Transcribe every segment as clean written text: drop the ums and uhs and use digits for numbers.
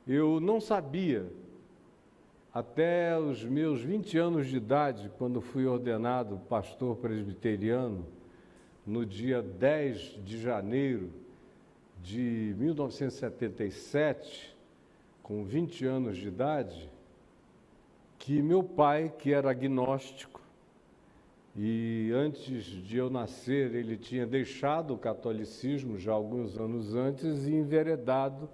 Eu não sabia, até os meus 20 anos de idade, quando fui ordenado pastor presbiteriano, no dia 10 de janeiro de 1977, com 20 anos de idade, que meu pai, que era agnóstico, e antes de eu nascer ele tinha deixado o catolicismo já alguns anos antes e enveredado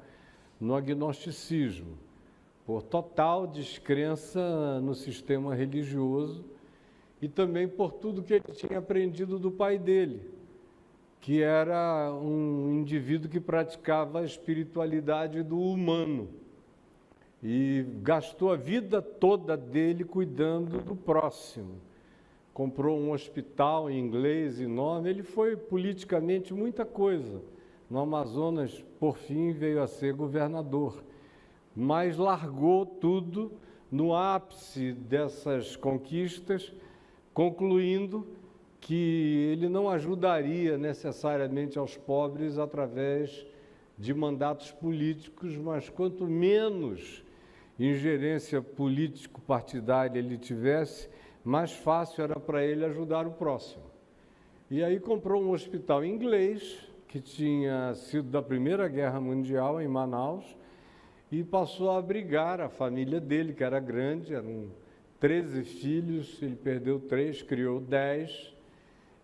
no agnosticismo, por total descrença no sistema religioso e também por tudo que ele tinha aprendido do pai dele, que era um indivíduo que praticava a espiritualidade do humano e gastou a vida toda dele cuidando do próximo. Comprou um hospital em inglês enorme, ele foi politicamente muita coisa. No Amazonas, por fim, veio a ser governador, mas largou tudo no ápice dessas conquistas, concluindo que ele não ajudaria necessariamente aos pobres através de mandatos políticos, mas quanto menos ingerência político-partidária ele tivesse, mais fácil era para ele ajudar o próximo. E aí comprou um hospital inglês, que tinha sido da Primeira Guerra Mundial, em Manaus, e passou a abrigar a família dele, que era grande, eram 13 filhos, ele perdeu 3, criou 10,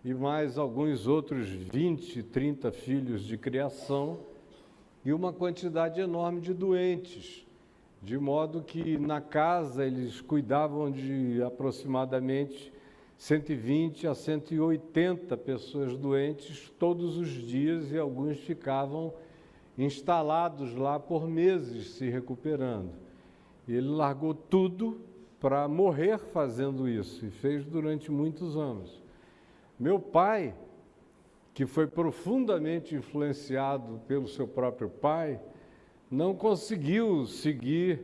e mais alguns outros 20, 30 filhos de criação, e uma quantidade enorme de doentes, de modo que na casa eles cuidavam de aproximadamente 120 a 180 pessoas doentes todos os dias e alguns ficavam instalados lá por meses se recuperando. E ele largou tudo para morrer fazendo isso e fez durante muitos anos. Meu pai, que foi profundamente influenciado pelo seu próprio pai, não conseguiu seguir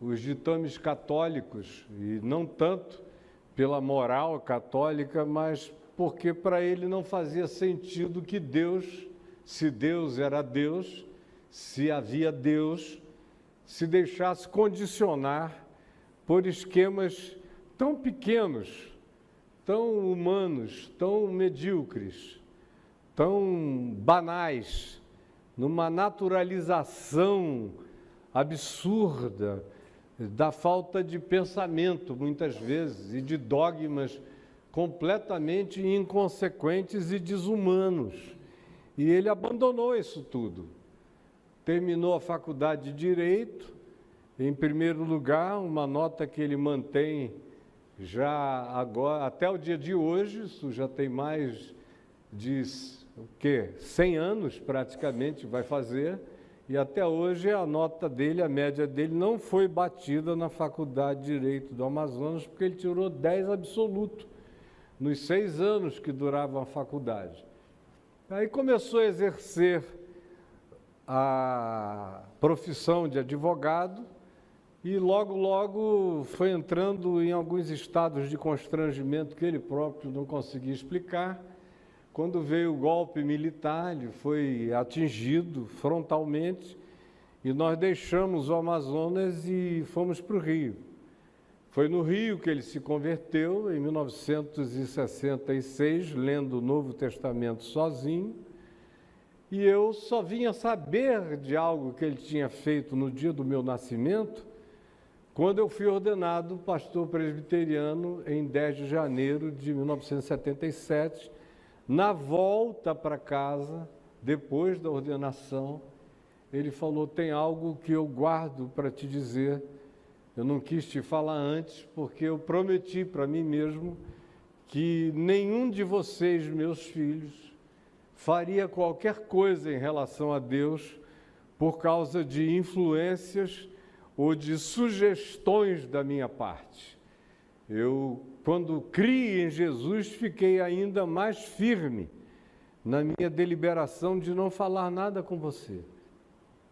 os ditames católicos, e não tanto pela moral católica, mas porque para ele não fazia sentido que Deus, se Deus era Deus, se havia Deus, se deixasse condicionar por esquemas tão pequenos, tão humanos, tão medíocres, tão banais, numa naturalização absurda da falta de pensamento, muitas vezes, e de dogmas completamente inconsequentes e desumanos. E ele abandonou isso tudo. Terminou a faculdade de Direito, em primeiro lugar, uma nota que ele mantém já agora, até o dia de hoje, isso já tem mais de 100 anos praticamente vai fazer, e até hoje a nota dele, a média dele, não foi batida na Faculdade de Direito do Amazonas, porque ele tirou 10 absoluto, nos 6 anos que durava a faculdade. Aí começou a exercer a profissão de advogado e logo foi entrando em alguns estados de constrangimento que ele próprio não conseguia explicar. Quando veio o golpe militar, ele foi atingido frontalmente e nós deixamos o Amazonas e fomos para o Rio. Foi no Rio que ele se converteu, em 1966, lendo o Novo Testamento sozinho, e eu só vinha saber de algo que ele tinha feito no dia do meu nascimento, quando eu fui ordenado pastor presbiteriano em 10 de janeiro de 1977, na volta para casa, depois da ordenação, ele falou: tem algo que eu guardo para te dizer, eu não quis te falar antes, porque eu prometi para mim mesmo que nenhum de vocês, meus filhos, faria qualquer coisa em relação a Deus por causa de influências ou de sugestões da minha parte. Eu, quando criei em Jesus, fiquei ainda mais firme na minha deliberação de não falar nada com você.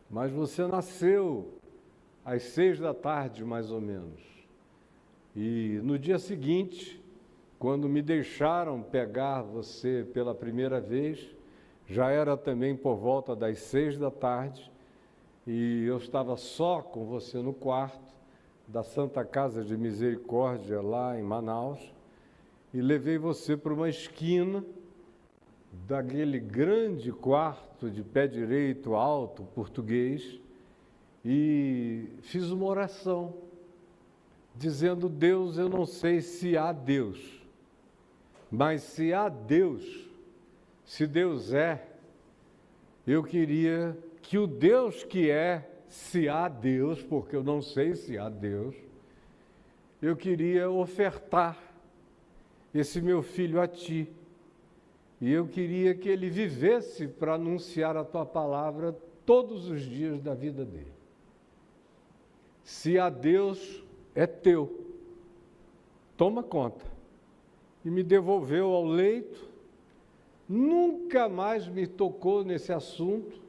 Mas você nasceu às 6 da tarde, mais ou menos. E no dia seguinte, quando me deixaram pegar você pela primeira vez, já era também por volta das 6 da tarde, e eu estava só com você no quarto da Santa Casa de Misericórdia lá em Manaus, e levei você para uma esquina daquele grande quarto de pé direito, alto, português, e fiz uma oração, dizendo: Deus, eu não sei se há Deus, mas se há Deus, se Deus é, eu queria que o Deus que é, se há Deus, porque eu não sei se há Deus, eu queria ofertar esse meu filho a ti. E eu queria que ele vivesse para anunciar a tua palavra todos os dias da vida dele. Se há Deus, é teu. Toma conta. E me devolveu ao leito, nunca mais me tocou nesse assunto,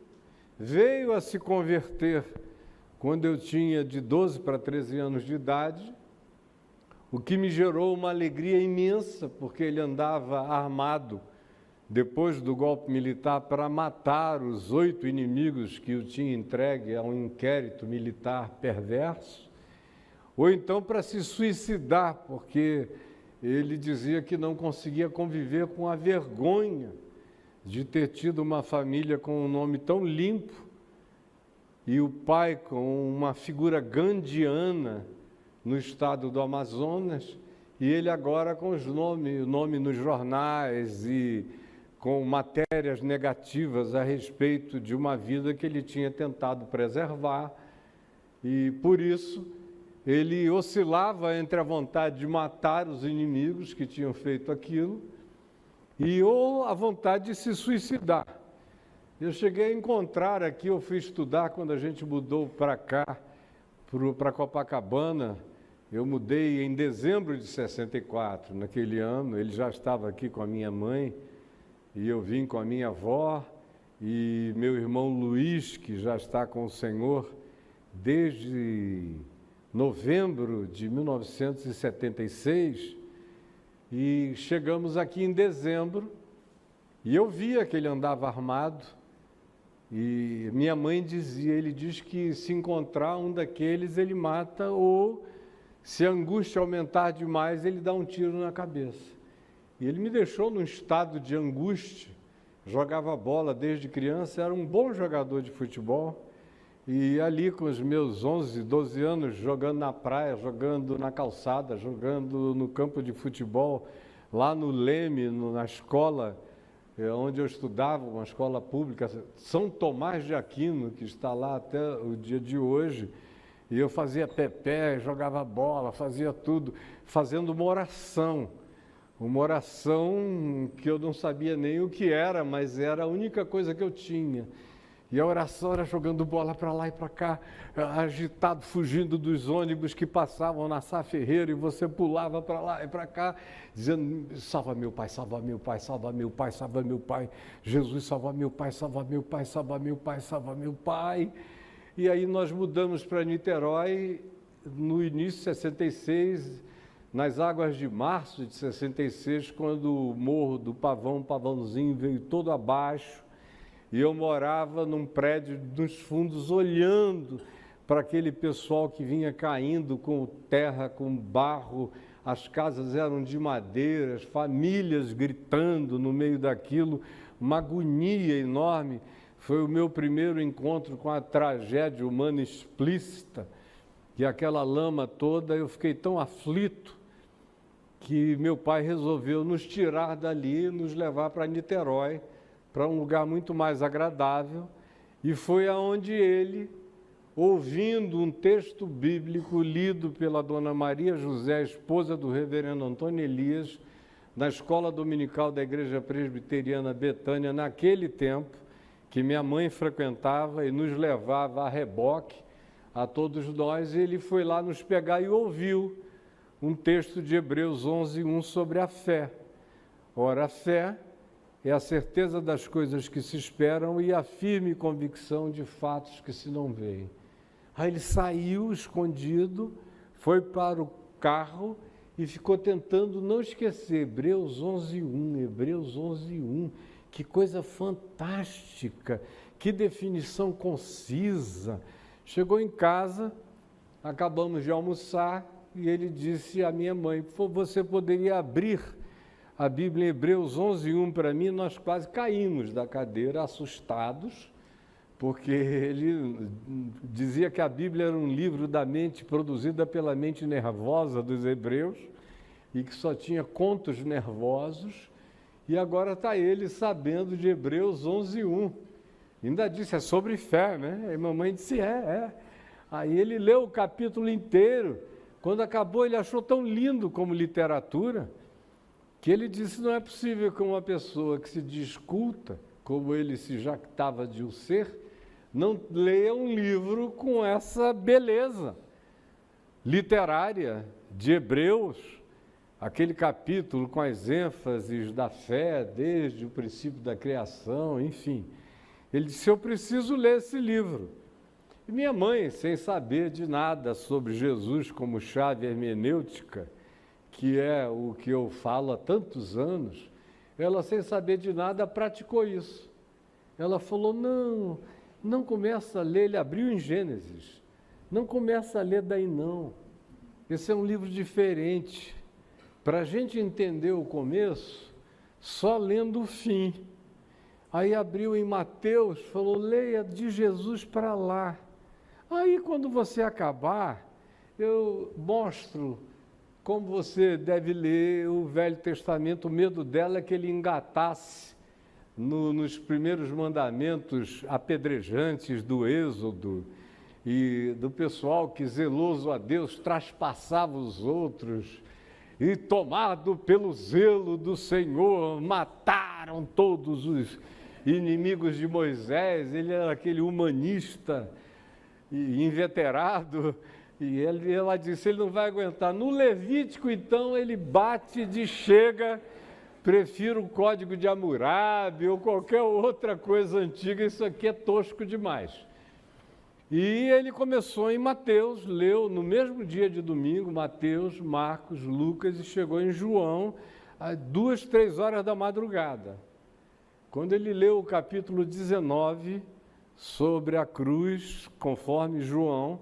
veio a se converter quando eu tinha de 12 para 13 anos de idade, o que me gerou uma alegria imensa, porque ele andava armado depois do golpe militar para matar os 8 inimigos que o tinha entregue a um inquérito militar perverso, ou então para se suicidar, porque ele dizia que não conseguia conviver com a vergonha de ter tido uma família com um nome tão limpo e o pai com uma figura gandiana no estado do Amazonas, e ele agora com o nome nos jornais e com matérias negativas a respeito de uma vida que ele tinha tentado preservar, e por isso ele oscilava entre a vontade de matar os inimigos que tinham feito aquilo e ou a vontade de se suicidar. Eu cheguei a encontrar aqui, eu fui estudar quando a gente mudou para cá, para Copacabana. Eu mudei em dezembro de 64, naquele ano. Ele já estava aqui com a minha mãe e eu vim com a minha avó e meu irmão Luiz, que já está com o Senhor desde novembro de 1976, e chegamos aqui em dezembro e eu via que ele andava armado e minha mãe dizia, ele diz que se encontrar um daqueles ele mata, ou se a angústia aumentar demais ele dá um tiro na cabeça. E ele me deixou num estado de angústia, jogava bola desde criança, era um bom jogador de futebol. E ali com os meus 11, 12 anos, jogando na praia, jogando na calçada, jogando no campo de futebol, lá no Leme, na escola onde eu estudava, uma escola pública, São Tomás de Aquino, que está lá até o dia de hoje, e eu fazia pé-pé, jogava bola, fazia tudo, fazendo uma oração que eu não sabia nem o que era, mas era a única coisa que eu tinha. E a oração era jogando bola para lá e para cá, agitado, fugindo dos ônibus que passavam na Sá Ferreira, e você pulava para lá e para cá, dizendo: salva meu pai, salva meu pai, salva meu pai, salva meu pai, Jesus, salva meu pai, salva meu pai, salva meu pai, salva meu pai. E aí nós mudamos para Niterói no início de 66, nas águas de março de 66, quando o morro do Pavãozinho veio todo abaixo, e eu morava num prédio nos fundos, olhando para aquele pessoal que vinha caindo com terra, com barro. As casas eram de madeira, as famílias gritando no meio daquilo, uma agonia enorme. Foi o meu primeiro encontro com a tragédia humana explícita, e aquela lama toda. Eu fiquei tão aflito que meu pai resolveu nos tirar dali e nos levar para Niterói, para um lugar muito mais agradável, e foi aonde ele, ouvindo um texto bíblico lido pela dona Maria José, esposa do reverendo Antônio Elias, na escola dominical da Igreja Presbiteriana Betânia, naquele tempo, que minha mãe frequentava e nos levava a reboque a todos nós, e ele foi lá nos pegar e ouviu um texto de Hebreus 11:1 sobre a fé. Ora, a fé é a certeza das coisas que se esperam e a firme convicção de fatos que se não veem. Aí ele saiu escondido, foi para o carro e ficou tentando não esquecer Hebreus 11:1, Hebreus 11:1. Que coisa fantástica, que definição concisa, Chegou em casa, acabamos de almoçar, e ele disse à minha mãe: você poderia abrir a Bíblia em Hebreus 11:1 para mim? Nós quase caímos da cadeira, assustados, porque ele dizia que a Bíblia era um livro da mente, produzida pela mente nervosa dos hebreus, e que só tinha contos nervosos, e agora está ele sabendo de Hebreus 11:1. Ainda disse, é sobre fé, né? E mamãe disse, é. Aí ele leu o capítulo inteiro. Quando acabou, ele achou tão lindo como literatura, que ele disse, não é possível que uma pessoa que se diz culta, como ele se jactava de o ser, não leia um livro com essa beleza literária de Hebreus, aquele capítulo com as ênfases da fé, desde o princípio da criação, enfim. Ele disse, eu preciso ler esse livro. E minha mãe, sem saber de nada sobre Jesus como chave hermenêutica, que é o que eu falo há tantos anos, ela, sem saber de nada, praticou isso. Ela falou, não começa a ler, ele abriu em Gênesis, não começa a ler daí não. Esse é um livro diferente. Para a gente entender o começo, só lendo o fim. Aí abriu em Mateus, falou, leia de Jesus para lá. Aí, quando você acabar, eu mostro como você deve ler o Velho Testamento. O medo dela é que ele engatasse nos primeiros mandamentos apedrejantes do Êxodo e do pessoal que, zeloso a Deus, traspassava os outros e, tomado pelo zelo do Senhor, mataram todos os inimigos de Moisés. Ele era aquele humanista e inveterado, e ela disse, ele não vai aguentar. No Levítico, então, ele bate de chega, prefiro o Código de Hammurabi ou qualquer outra coisa antiga, isso aqui é tosco demais. E ele começou em Mateus, leu no mesmo dia de domingo, Mateus, Marcos, Lucas, e chegou em João, às 2, 3 horas da madrugada. Quando ele leu o capítulo 19, sobre a cruz, conforme João,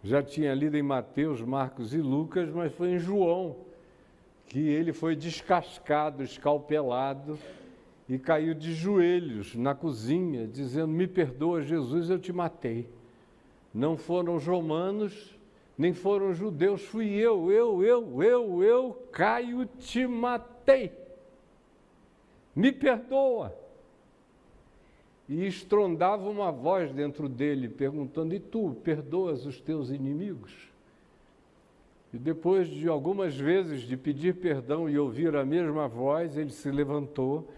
já tinha lido em Mateus, Marcos e Lucas, mas foi em João que ele foi descascado, escalpelado e caiu de joelhos na cozinha, dizendo, me perdoa, Jesus, eu te matei. Não foram os romanos, nem foram os judeus, fui eu, Caio, te matei. Me perdoa. E estrondava uma voz dentro dele, perguntando, e tu, perdoas os teus inimigos? E depois de algumas vezes de pedir perdão e ouvir a mesma voz, ele se levantou,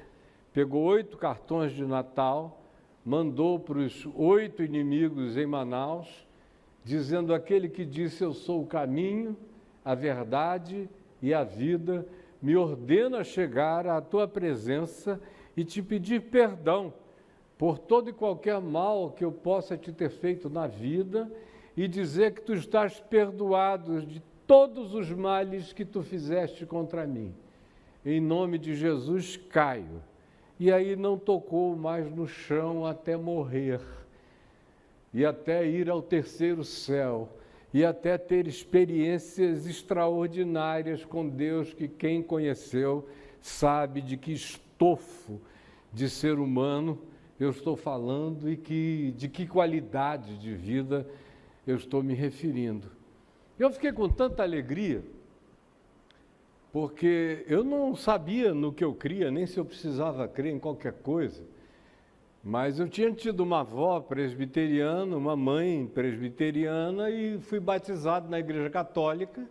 pegou 8 cartões de Natal, mandou para os 8 inimigos em Manaus, dizendo, aquele que disse, eu sou o caminho, a verdade e a vida, me ordena chegar à tua presença e te pedir perdão por todo e qualquer mal que eu possa te ter feito na vida e dizer que tu estás perdoado de todos os males que tu fizeste contra mim. Em nome de Jesus, caio. E aí não tocou mais no chão até morrer, e até ir ao terceiro céu, e até ter experiências extraordinárias com Deus, que quem conheceu sabe de que estofo de ser humano eu estou falando e de que qualidade de vida eu estou me referindo. Eu fiquei com tanta alegria, porque eu não sabia no que eu cria, nem se eu precisava crer em qualquer coisa, mas eu tinha tido uma avó presbiteriana, uma mãe presbiteriana, e fui batizado na Igreja Católica,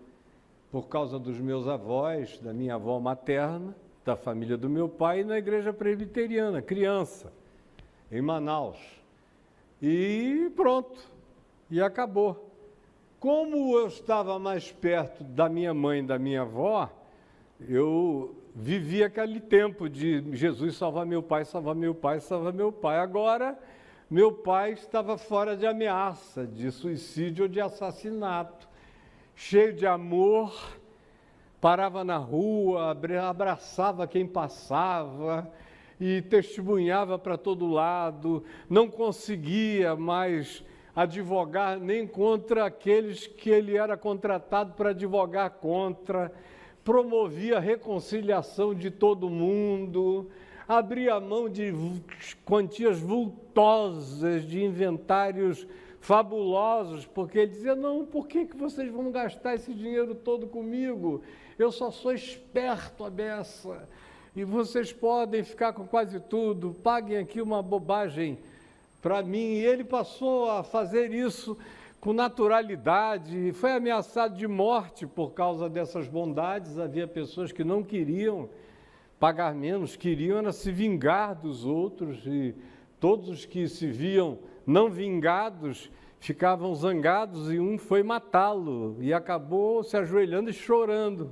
por causa dos meus avós, da minha avó materna, da família do meu pai, e na Igreja Presbiteriana, criança, em Manaus. E pronto, e acabou. Como eu estava mais perto da minha mãe e da minha avó, eu vivi aquele tempo de Jesus salvar meu pai, salvar meu pai, salvar meu pai. Agora, meu pai estava fora de ameaça, de suicídio ou de assassinato, cheio de amor, parava na rua, abraçava quem passava e testemunhava para todo lado, não conseguia mais advogar nem contra aqueles que ele era contratado para advogar contra, promovia a reconciliação de todo mundo, abria mão de quantias vultosas, de inventários fabulosos, porque ele dizia, não, por que vocês vão gastar esse dinheiro todo comigo? Eu só sou esperto a beça, e vocês podem ficar com quase tudo, paguem aqui uma bobagem para mim. E ele passou a fazer isso com naturalidade, foi ameaçado de morte por causa dessas bondades. Havia pessoas que não queriam pagar menos, queriam era se vingar dos outros, e todos os que se viam não vingados ficavam zangados, e um foi matá-lo, e acabou se ajoelhando e chorando.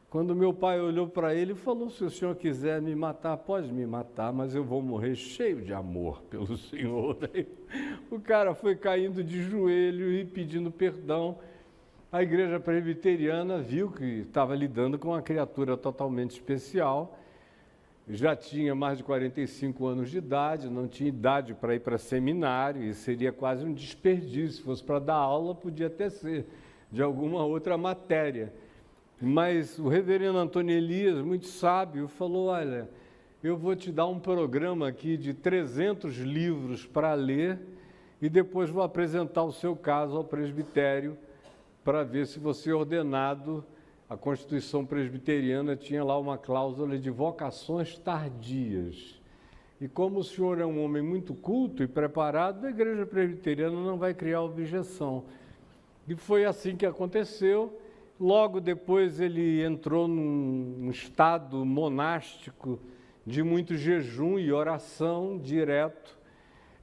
Quando meu pai olhou para ele e falou, se o senhor quiser me matar, pode me matar, mas eu vou morrer cheio de amor pelo senhor. O cara foi caindo de joelho e pedindo perdão. A igreja presbiteriana viu que estava lidando com uma criatura totalmente especial, já tinha mais de 45 anos de idade, não tinha idade para ir para seminário, e seria quase um desperdício. Se fosse para dar aula, podia até ser de alguma outra matéria. Mas o reverendo Antônio Elias, muito sábio, falou, olha, eu vou te dar um programa aqui de 300 livros para ler, e depois vou apresentar o seu caso ao presbitério para ver se você é ordenado. A Constituição Presbiteriana tinha lá uma cláusula de vocações tardias. E como o senhor é um homem muito culto e preparado, a Igreja Presbiteriana não vai criar objeção. E foi assim que aconteceu. Logo depois ele entrou num estado monástico de muito jejum e oração direto.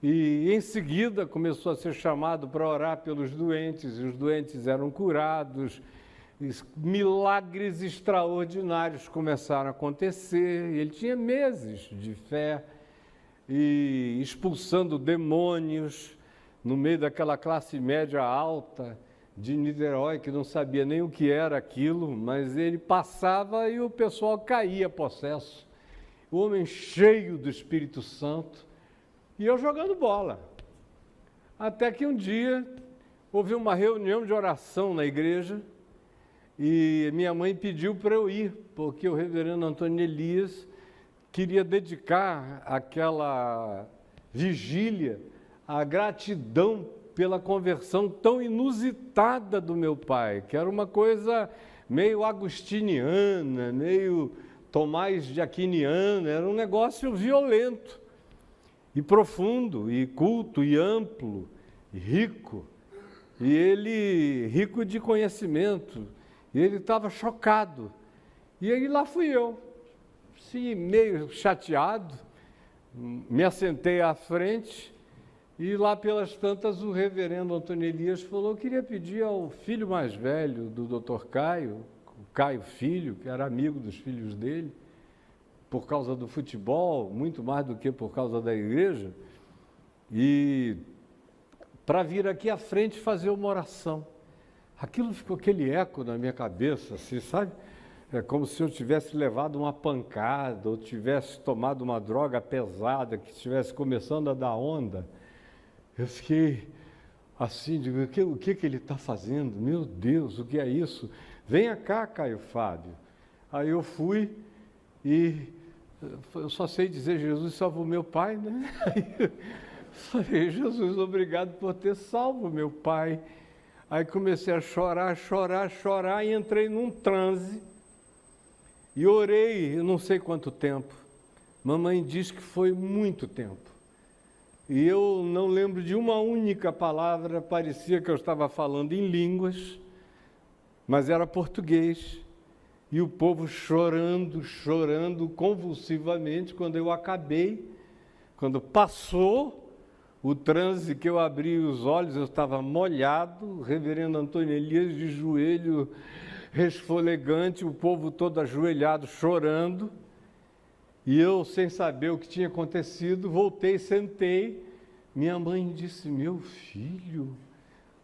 E em seguida começou a ser chamado para orar pelos doentes, e os doentes eram curados. Milagres extraordinários começaram a acontecer, ele tinha meses de fé, e expulsando demônios no meio daquela classe média alta de Niterói, que não sabia nem o que era aquilo, mas ele passava e o pessoal caía possesso. O homem cheio do Espírito Santo, e eu jogando bola. Até que um dia houve uma reunião de oração na igreja, e minha mãe pediu para eu ir, porque o reverendo Antônio Elias queria dedicar aquela vigília à gratidão pela conversão tão inusitada do meu pai, que era uma coisa meio agustiniana, meio Tomás de Aquiniana, era um negócio violento, e profundo, e culto, e amplo, e rico, e ele rico de conhecimento. E ele estava chocado. E aí lá fui eu, assim, meio chateado, me assentei à frente, e lá pelas tantas o reverendo Antônio Elias falou, eu queria pedir ao filho mais velho do Dr. Caio, o Caio Filho, que era amigo dos filhos dele, por causa do futebol, muito mais do que por causa da igreja, e para vir aqui à frente fazer uma oração. Aquilo ficou aquele eco na minha cabeça, assim, sabe? É como se eu tivesse levado uma pancada, ou tivesse tomado uma droga pesada, que estivesse começando a dar onda. Eu fiquei assim, digo, o que ele está fazendo? Meu Deus, o que é isso? Venha cá, Caio Fábio. Aí eu fui e eu só sei dizer, Jesus salvou meu pai, né? Aí falei, Jesus, obrigado por ter salvo meu pai. Aí comecei a chorar, e entrei num transe, e orei, eu não sei quanto tempo. Mamãe diz que foi muito tempo. E eu não lembro de uma única palavra, parecia que eu estava falando em línguas, mas era português. E o povo chorando convulsivamente. Quando eu acabei, quando passou o transe, que eu abri os olhos, eu estava molhado, o reverendo Antônio Elias de joelho, resfolegante, o povo todo ajoelhado, chorando, e eu, sem saber o que tinha acontecido, voltei, sentei. Minha mãe disse, meu filho,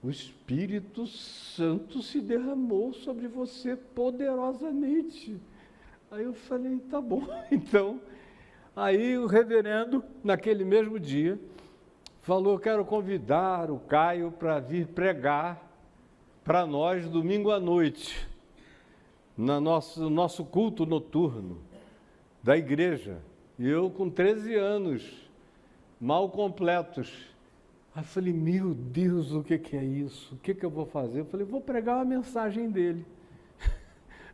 o Espírito Santo se derramou sobre você poderosamente. Aí eu falei, tá bom, então. Aí o reverendo, naquele mesmo dia, falou: quero convidar o Caio para vir pregar para nós domingo à noite, no nosso culto noturno da igreja. E eu com 13 anos, mal completos. Aí eu falei: meu Deus, o que é isso? O que eu vou fazer? Eu falei: vou pregar uma mensagem dele.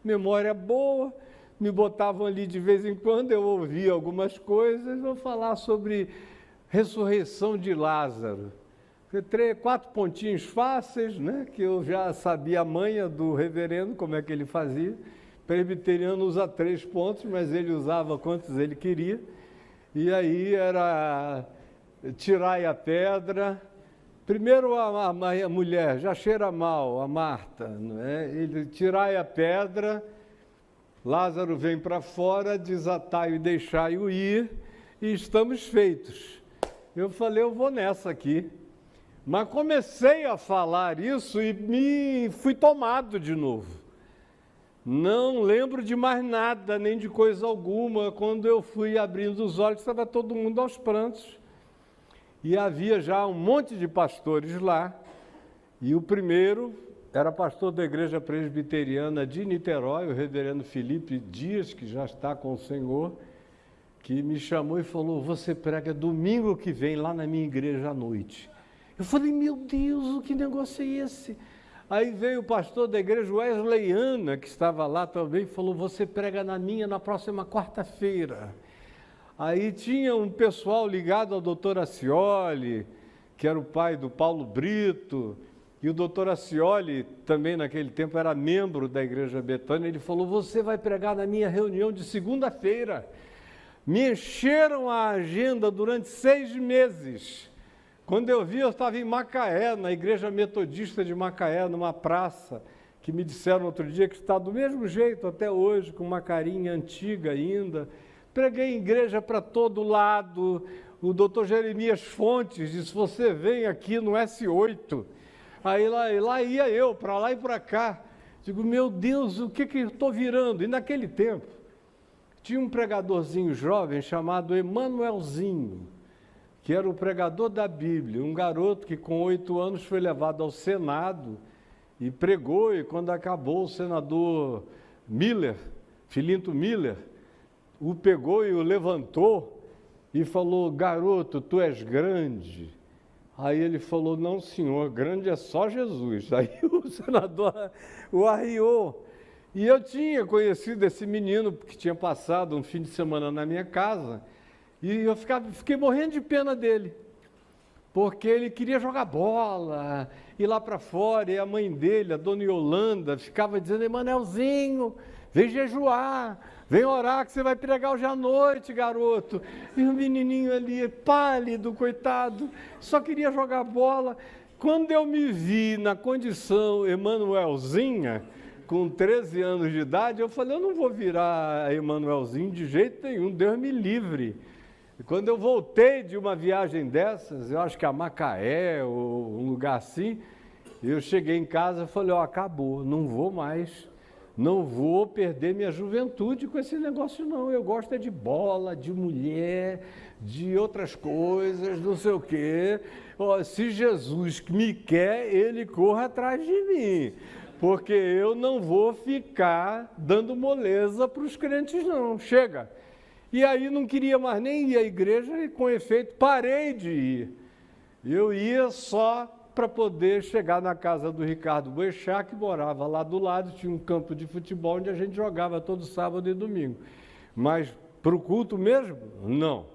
Memória boa, me botavam ali de vez em quando, eu ouvia algumas coisas, vou falar sobre ressurreição de Lázaro. 4 pontinhos fáceis, né, que eu já sabia a manha do reverendo, como é que ele fazia. Presbiteriano usa 3 pontos, mas ele usava quantos ele queria. E aí era tirai a pedra. Primeiro a mulher, já cheira mal, a Marta, não é? Ele tirai a pedra, Lázaro vem para fora, desatai e deixai-o ir, e estamos feitos. Eu falei: eu vou nessa aqui. Mas comecei a falar isso e me fui tomado de novo. Não lembro de mais nada, nem de coisa alguma. Quando eu fui abrindo os olhos, estava todo mundo aos prantos. E havia já um monte de pastores lá, e o primeiro era pastor da igreja presbiteriana de Niterói, o reverendo Felipe Dias, que já está com o Senhor, que me chamou e falou: você prega domingo que vem lá na minha igreja à noite. Eu falei: meu Deus, o que negócio é esse? Aí veio o pastor da igreja wesleyana, que estava lá também, e falou: você prega na minha na próxima quarta-feira. Aí tinha um pessoal ligado ao doutor Acioli, que era o pai do Paulo Brito, e o doutor Acioli também naquele tempo era membro da Igreja Betânia. Ele falou: você vai pregar na minha reunião de segunda-feira. Me encheram a agenda durante 6 meses. Quando eu vi, eu estava em Macaé, na Igreja Metodista de Macaé, numa praça, que me disseram outro dia que está do mesmo jeito até hoje, com uma carinha antiga ainda. Preguei em igreja para todo lado. O doutor Jeremias Fontes disse: você vem aqui no S8. Aí lá ia eu, para lá e para cá. Digo: meu Deus, o que eu estou virando? E naquele tempo, tinha um pregadorzinho jovem chamado Emanuelzinho, que era o pregador da Bíblia, um garoto que com 8 anos foi levado ao Senado e pregou, e quando acabou, o senador Miller, Filinto Miller, o pegou e o levantou e falou: garoto, tu és grande. Aí ele falou: não, senhor, grande é só Jesus. Aí o senador o arriou. E eu tinha conhecido esse menino, porque tinha passado um fim de semana na minha casa, e eu fiquei morrendo de pena dele, porque ele queria jogar bola, ir lá para fora, e a mãe dele, a dona Yolanda, ficava dizendo: Emanuelzinho, vem jejuar, vem orar que você vai pregar hoje à noite, garoto. E o menininho ali, pálido, coitado, só queria jogar bola. Quando eu me vi na condição Emanuelzinha, com 13 anos de idade, eu falei: eu não vou virar Emanuelzinho de jeito nenhum, Deus me livre. E quando eu voltei de uma viagem dessas, eu acho que a Macaé, ou um lugar assim, eu cheguei em casa e falei: ó, acabou, não vou mais. Não vou perder minha juventude com esse negócio, não. Eu gosto é de bola, de mulher, de outras coisas, não sei o quê. Ó, se Jesus me quer, ele corra atrás de mim, porque eu não vou ficar dando moleza para os crentes, não. Chega. E aí não queria mais nem ir à igreja e, com efeito, parei de ir. Eu ia só para poder chegar na casa do Ricardo Boechat, que morava lá do lado, tinha um campo de futebol onde a gente jogava todo sábado e domingo. Mas para o culto mesmo, não.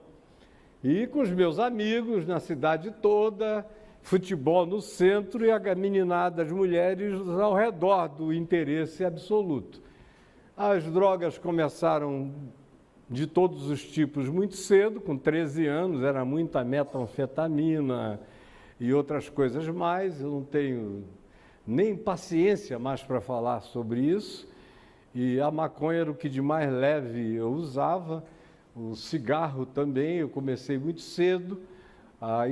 E com os meus amigos na cidade toda, futebol no centro e a meninada, as mulheres ao redor do interesse absoluto. As drogas começaram de todos os tipos muito cedo, com 13 anos, era muita metanfetamina e outras coisas mais. Eu não tenho nem paciência mais para falar sobre isso. E a maconha era o que de mais leve eu usava, o cigarro também, eu comecei muito cedo a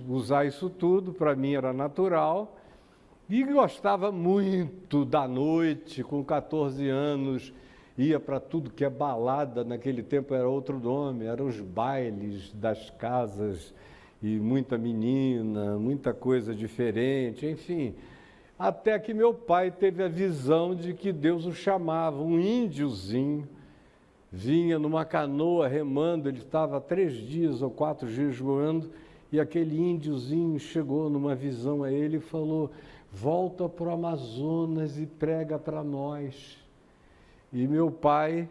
usar isso tudo, para mim era natural. E gostava muito da noite, com 14 anos, ia para tudo que é balada, naquele tempo era outro nome, eram os bailes das casas e muita menina, muita coisa diferente, enfim. Até que meu pai teve a visão de que Deus o chamava, um índiozinho, vinha numa canoa remando, ele estava 3 dias ou 4 jejuando, e aquele índiozinho chegou numa visão a ele e falou: volta para o Amazonas e prega para nós. E meu pai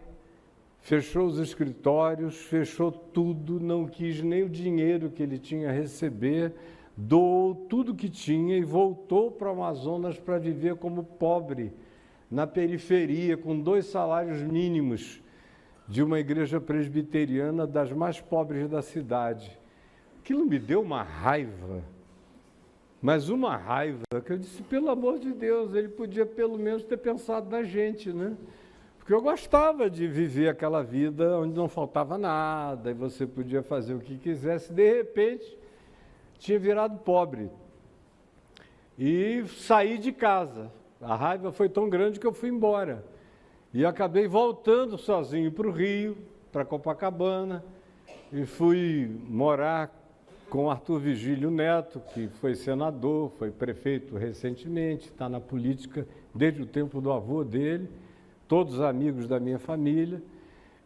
fechou os escritórios, fechou tudo, não quis nem o dinheiro que ele tinha a receber, doou tudo que tinha e voltou para o Amazonas para viver como pobre, na periferia, com 2 salários mínimos de uma igreja presbiteriana das mais pobres da cidade. Aquilo me deu uma raiva, mas uma raiva, que eu disse, pelo amor de Deus, ele podia pelo menos ter pensado na gente, né? Porque eu gostava de viver aquela vida onde não faltava nada, e você podia fazer o que quisesse, de repente, tinha virado pobre. E saí de casa. A raiva foi tão grande que eu fui embora. E acabei voltando sozinho para o Rio, para Copacabana, e fui morar com Arthur Vigílio Neto, que foi senador, foi prefeito recentemente, está na política desde o tempo do avô dele, todos amigos da minha família,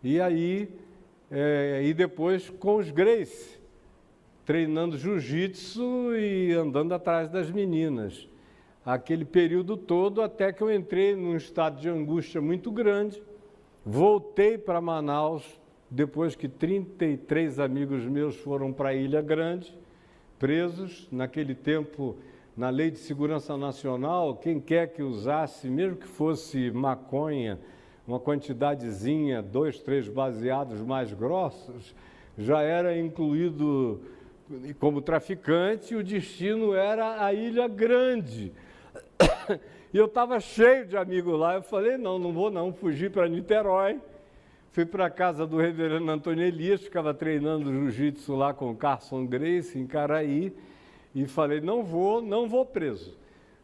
e aí, e depois com os Grace, treinando jiu-jitsu e andando atrás das meninas. Aquele período todo, até que eu entrei num estado de angústia muito grande, voltei para Manaus, depois que 33 amigos meus foram para a Ilha Grande, presos. Naquele tempo, na Lei de Segurança Nacional, quem quer que usasse, mesmo que fosse maconha, uma quantidadezinha, 2, 3 baseados mais grossos, já era incluído como traficante, e o destino era a Ilha Grande. E eu estava cheio de amigos lá, eu falei, não vou não, fugi para Niterói, fui para a casa do reverendo Antônio Elias, ficava treinando jiu-jitsu lá com o Carson Grace, em Caraí, e falei, não vou preso,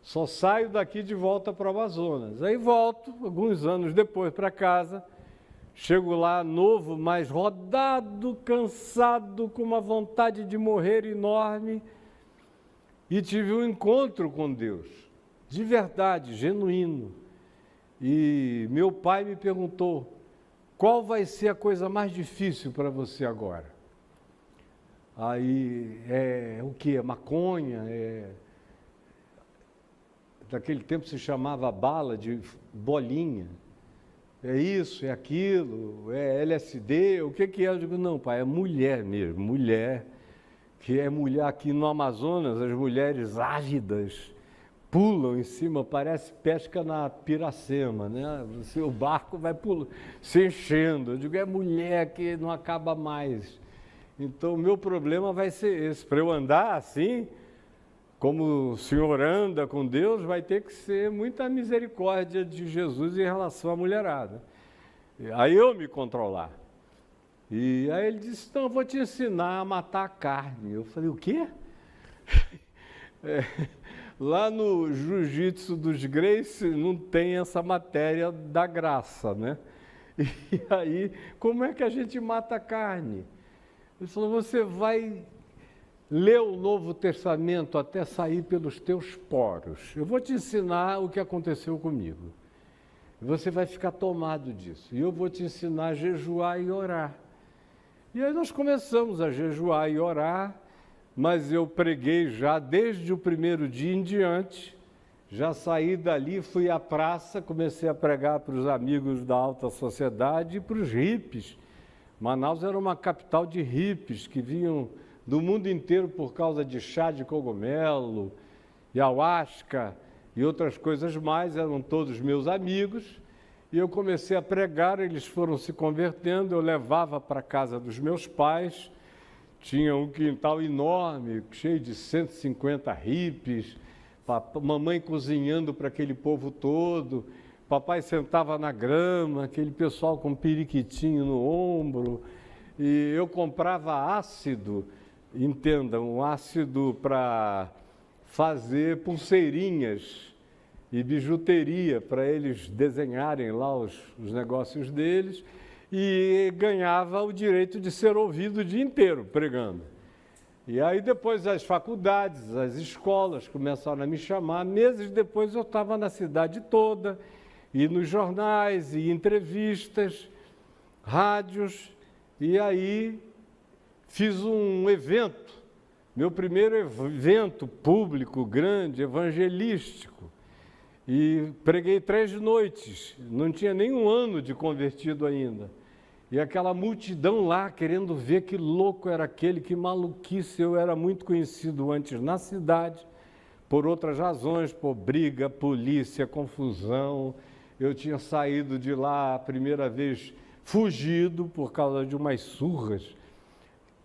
só saio daqui de volta para o Amazonas. Aí volto, alguns anos depois, para casa, chego lá novo, mas rodado, cansado, com uma vontade de morrer enorme, e tive um encontro com Deus, de verdade, genuíno. E meu pai me perguntou, qual vai ser a coisa mais difícil para você agora? Aí, o quê? É maconha? Naquele tempo se chamava bala de bolinha. É isso, é aquilo, é LSD, o que é? Eu digo, não, pai, é mulher mesmo, mulher, que é mulher aqui no Amazonas, as mulheres ávidas pulam em cima, parece pesca na Piracema, né? O barco vai se enchendo. Eu digo, é mulher que não acaba mais. Então, o meu problema vai ser esse. Para eu andar assim, como o senhor anda com Deus, vai ter que ser muita misericórdia de Jesus em relação à mulherada. Aí eu me controlar. E aí ele disse, então, eu vou te ensinar a matar a carne. Eu falei, o quê? Lá no jiu-jitsu dos Grace não tem essa matéria da graça, né? E aí, como é que a gente mata a carne? Ele falou, você vai ler o Novo Testamento até sair pelos teus poros. Eu vou te ensinar o que aconteceu comigo. Você vai ficar tomado disso. E eu vou te ensinar a jejuar e orar. E aí nós começamos a jejuar e orar, mas eu preguei já desde o primeiro dia em diante, já saí dali, fui à praça, comecei a pregar para os amigos da alta sociedade e para os hippies. Manaus era uma capital de hippies que vinham do mundo inteiro por causa de chá de cogumelo, ayahuasca e outras coisas mais, eram todos meus amigos. E eu comecei a pregar, eles foram se convertendo, eu levava para a casa dos meus pais. Tinha um quintal enorme, cheio de 150 hippies, mamãe cozinhando para aquele povo todo, papai sentava na grama, aquele pessoal com periquitinho no ombro, e eu comprava ácido, entendam, um ácido para fazer pulseirinhas e bijuteria, para eles desenharem lá os negócios deles, e ganhava o direito de ser ouvido o dia inteiro pregando. E aí depois as faculdades, as escolas começaram a me chamar. Meses depois eu estava na cidade toda, e nos jornais, e entrevistas, rádios, e aí fiz um evento, meu primeiro evento público, grande, evangelístico, e preguei 3 noites, não tinha nem um ano de convertido ainda. E aquela multidão lá querendo ver que louco era aquele, que maluquice. Eu era muito conhecido antes na cidade, por outras razões, por briga, polícia, confusão. Eu tinha saído de lá a primeira vez fugido por causa de umas surras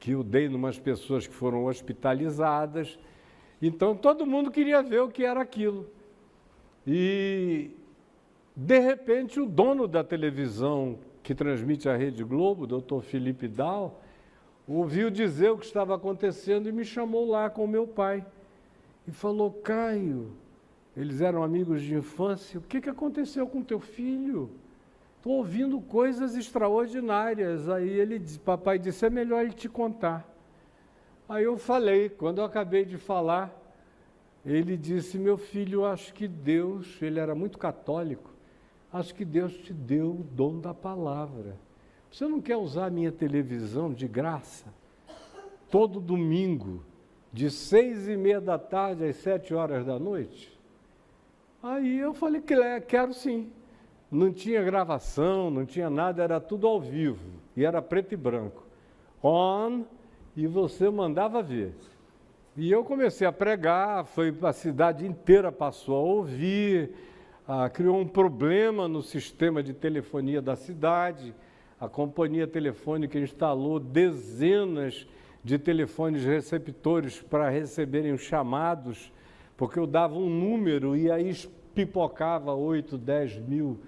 que eu dei em umas pessoas que foram hospitalizadas. Então todo mundo queria ver o que era aquilo. E de repente o dono da televisão que transmite a Rede Globo, o doutor Felipe Dal, ouviu dizer o que estava acontecendo e me chamou lá com meu pai. E falou: Caio, eles eram amigos de infância, o que aconteceu com teu filho? Estou ouvindo coisas extraordinárias. Aí ele disse, papai disse, é melhor ele te contar. Aí eu falei, quando eu acabei de falar, ele disse, meu filho, acho que Deus, ele era muito católico, acho que Deus te deu o dom da palavra. Você não quer usar a minha televisão de graça? Todo domingo, de 6h30 da tarde às 7h da noite? Aí eu falei, quero sim. Não tinha gravação, não tinha nada, era tudo ao vivo. E era preto e branco. On, e você mandava ver. E eu comecei a pregar, a cidade inteira passou a ouvir. Criou um problema no sistema de telefonia da cidade. A companhia telefônica instalou dezenas de telefones receptores para receberem os chamados, porque eu dava um número e aí pipocava 8, 10 mil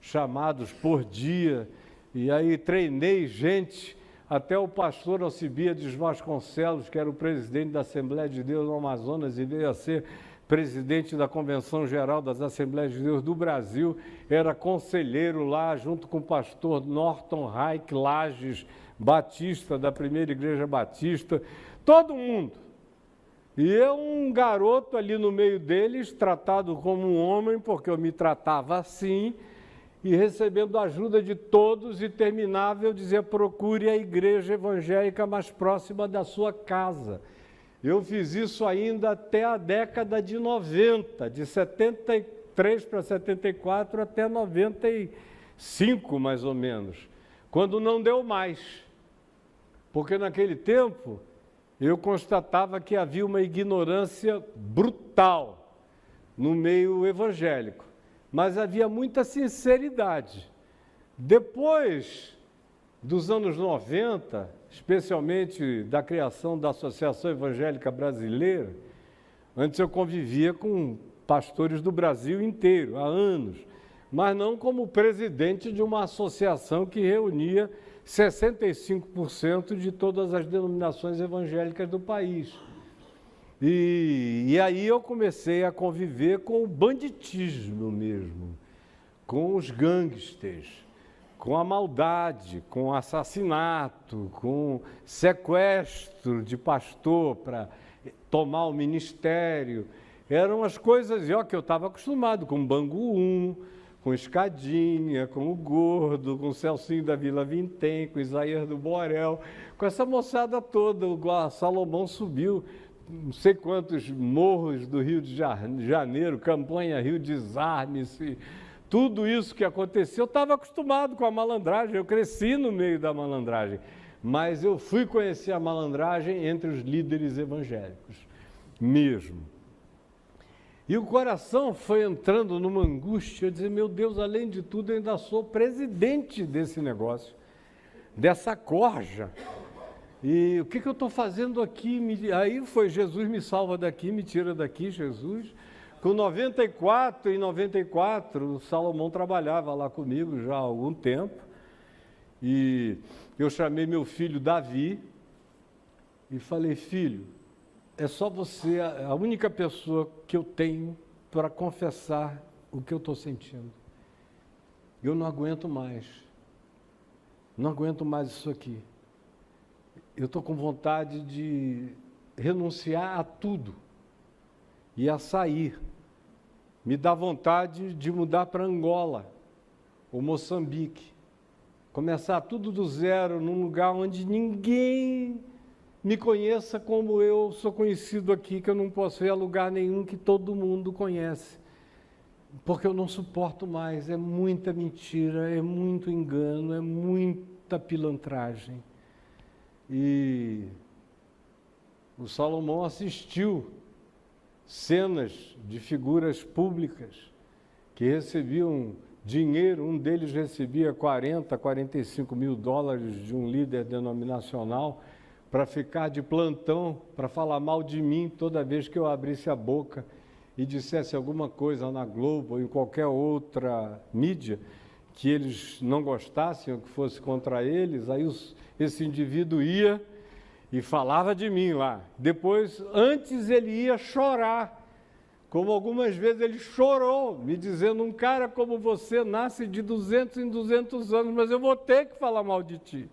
chamados por dia. E aí treinei gente, até o pastor Alcibiades Vasconcelos, que era o presidente da Assembleia de Deus no Amazonas e veio a ser presidente da Convenção Geral das Assembleias de Deus do Brasil, era conselheiro lá, junto com o pastor Norton Reich Lages, batista, da Primeira Igreja Batista, todo mundo. E eu, um garoto ali no meio deles, tratado como um homem, porque eu me tratava assim, e recebendo a ajuda de todos, e terminava, eu dizia, procure a igreja evangélica mais próxima da sua casa. Eu fiz isso ainda até a década de 90, de 73 para 74 até 95, mais ou menos, quando não deu mais. Porque naquele tempo eu constatava que havia uma ignorância brutal no meio evangélico, mas havia muita sinceridade. Depois dos anos 90, especialmente da criação da Associação Evangélica Brasileira, antes eu convivia com pastores do Brasil inteiro, há anos, mas não como presidente de uma associação que reunia 65% de todas as denominações evangélicas do país. E aí eu comecei a conviver com o banditismo mesmo, com os gangsters, com a maldade, com o assassinato, com sequestro de pastor para tomar o ministério. Eram as coisas, que eu estava acostumado com Bangu 1, com Escadinha, com o Gordo, com o Celcinho da Vila Vintém, com Isaías do Borel, com essa moçada toda. O Salomão subiu não sei quantos morros do Rio de Janeiro, campanha Rio Desarme-se. Tudo isso que aconteceu, eu estava acostumado com a malandragem, eu cresci no meio da malandragem, mas eu fui conhecer a malandragem entre os líderes evangélicos, mesmo. E o coração foi entrando numa angústia, eu dizia, meu Deus, além de tudo, eu ainda sou presidente desse negócio, dessa corja. E o que eu estou fazendo aqui? Aí foi, Jesus me salva daqui, me tira daqui, Jesus. Com 94, o Salomão trabalhava lá comigo já há algum tempo, e eu chamei meu filho Davi e falei, filho, é só você, a única pessoa que eu tenho para confessar o que eu estou sentindo. Eu não aguento mais isso aqui. Eu estou com vontade de renunciar a tudo e a sair. Me dá vontade de mudar para Angola ou Moçambique, começar tudo do zero num lugar onde ninguém me conheça como eu sou conhecido aqui, que eu não posso ir a lugar nenhum que todo mundo conhece, porque eu não suporto mais, é muita mentira, é muito engano, é muita pilantragem. E o Salomão assistiu cenas de figuras públicas que recebiam dinheiro, um deles recebia 40, 45 mil dólares de um líder denominacional para ficar de plantão, para falar mal de mim toda vez que eu abrisse a boca e dissesse alguma coisa na Globo ou em qualquer outra mídia que eles não gostassem ou que fosse contra eles, aí esse indivíduo ia e falava de mim lá. Depois, antes ele ia chorar, como algumas vezes ele chorou, me dizendo, um cara como você nasce de 200 em 200 anos, mas eu vou ter que falar mal de ti.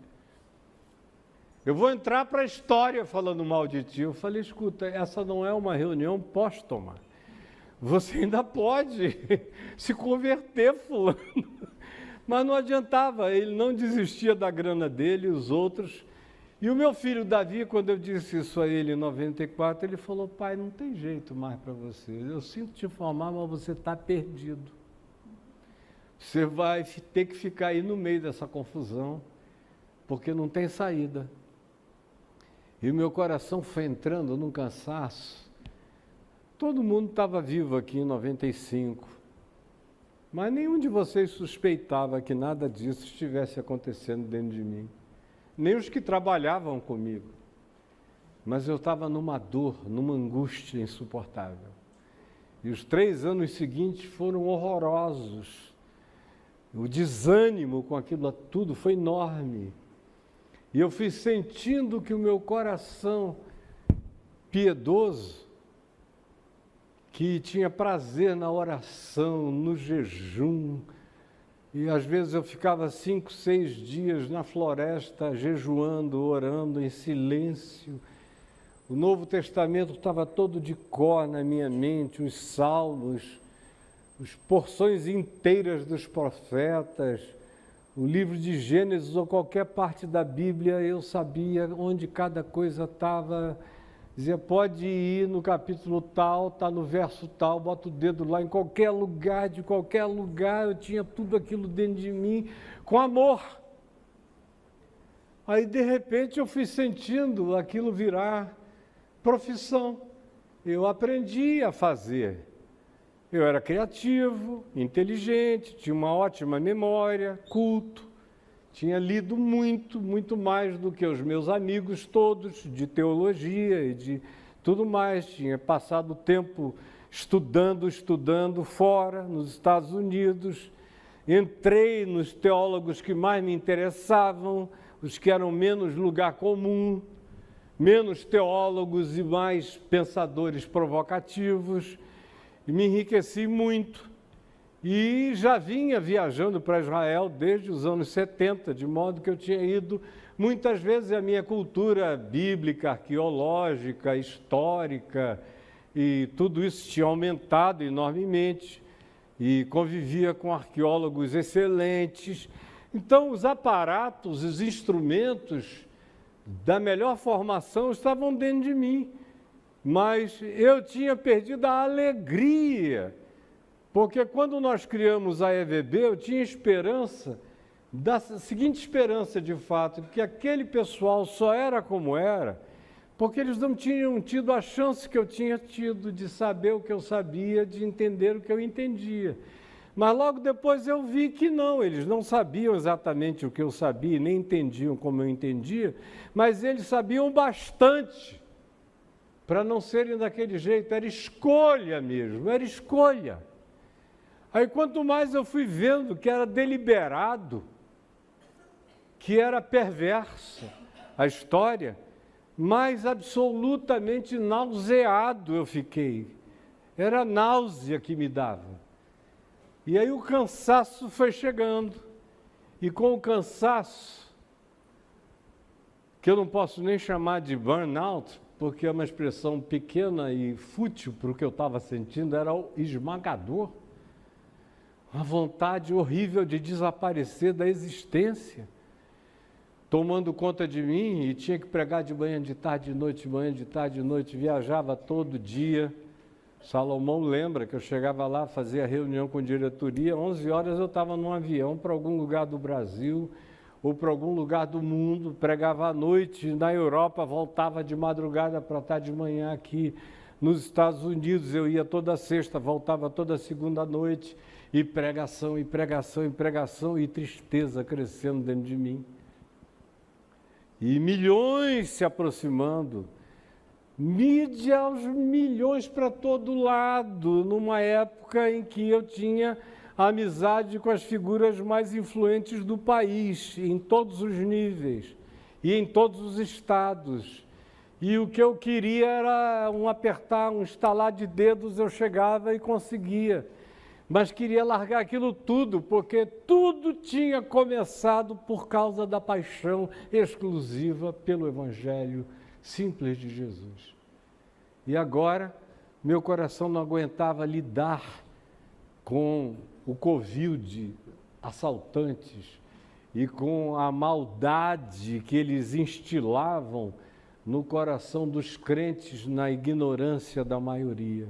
Eu vou entrar para a história falando mal de ti. Eu falei, escuta, essa não é uma reunião póstuma. Você ainda pode se converter, fulano. Mas não adiantava, ele não desistia da grana dele, os outros. E o meu filho Davi, quando eu disse isso a ele em 94, ele falou, pai, não tem jeito mais para você. Eu sinto te informar, mas você está perdido. Você vai ter que ficar aí no meio dessa confusão, porque não tem saída. E o meu coração foi entrando num cansaço. Todo mundo estava vivo aqui em 95, mas nenhum de vocês suspeitava que nada disso estivesse acontecendo dentro de mim. Nem os que trabalhavam comigo. Mas eu estava numa dor, numa angústia insuportável. E os 3 anos seguintes foram horrorosos. O desânimo com aquilo tudo foi enorme. E eu fui sentindo que o meu coração piedoso, que tinha prazer na oração, no jejum, e às vezes eu ficava 5, 6 dias na floresta, jejuando, orando em silêncio. O Novo Testamento estava todo de cor na minha mente, os salmos, as porções inteiras dos profetas, o livro de Gênesis ou qualquer parte da Bíblia, eu sabia onde cada coisa estava. Dizia, pode ir no capítulo tal, está no verso tal, bota o dedo lá, em qualquer lugar, de qualquer lugar, eu tinha tudo aquilo dentro de mim, com amor. Aí, de repente, eu fui sentindo aquilo virar profissão. Eu aprendi a fazer. Eu era criativo, inteligente, tinha uma ótima memória, culto. Tinha lido muito, muito mais do que os meus amigos todos, de teologia e de tudo mais. Tinha passado tempo estudando fora, nos Estados Unidos. Entrei nos teólogos que mais me interessavam, os que eram menos lugar comum, menos teólogos e mais pensadores provocativos. E me enriqueci muito. E já vinha viajando para Israel desde os anos 70, de modo que eu tinha ido muitas vezes. A minha cultura bíblica, arqueológica, histórica, e tudo isso tinha aumentado enormemente, e convivia com arqueólogos excelentes. Então, os aparatos, os instrumentos da melhor formação estavam dentro de mim, mas eu tinha perdido a alegria. Porque quando nós criamos a EVB, eu tinha esperança, da seguinte esperança de fato, que aquele pessoal só era como era, porque eles não tinham tido a chance que eu tinha tido de saber o que eu sabia, de entender o que eu entendia. Mas logo depois eu vi que não, eles não sabiam exatamente o que eu sabia, nem entendiam como eu entendia, mas eles sabiam bastante para não serem daquele jeito, era escolha mesmo, era escolha. Aí, quanto mais eu fui vendo que era deliberado, que era perversa a história, mais absolutamente nauseado eu fiquei. Era náusea que me dava. E aí o cansaço foi chegando. E com o cansaço, que eu não posso nem chamar de burnout, porque é uma expressão pequena e fútil para o que eu estava sentindo, era o esmagador. Uma vontade horrível de desaparecer da existência, tomando conta de mim, e tinha que pregar de manhã, de tarde, de noite, de manhã, de tarde, de noite, viajava todo dia. Salomão lembra que eu chegava lá, fazia reunião com diretoria, 11 horas eu estava num avião para algum lugar do Brasil ou para algum lugar do mundo, pregava à noite na Europa, voltava de madrugada para estar de manhã aqui nos Estados Unidos, eu ia toda sexta, voltava toda segunda noite, e pregação, e pregação, e pregação, e tristeza crescendo dentro de mim. E milhões se aproximando, mídia aos milhões para todo lado, numa época em que eu tinha amizade com as figuras mais influentes do país, em todos os níveis e em todos os estados. E o que eu queria era apertar, um estalar de dedos, eu chegava e conseguia. Mas queria largar aquilo tudo, porque tudo tinha começado por causa da paixão exclusiva pelo Evangelho simples de Jesus. E agora, meu coração não aguentava lidar com o covil de assaltantes e com a maldade que eles instilavam no coração dos crentes na ignorância da maioria.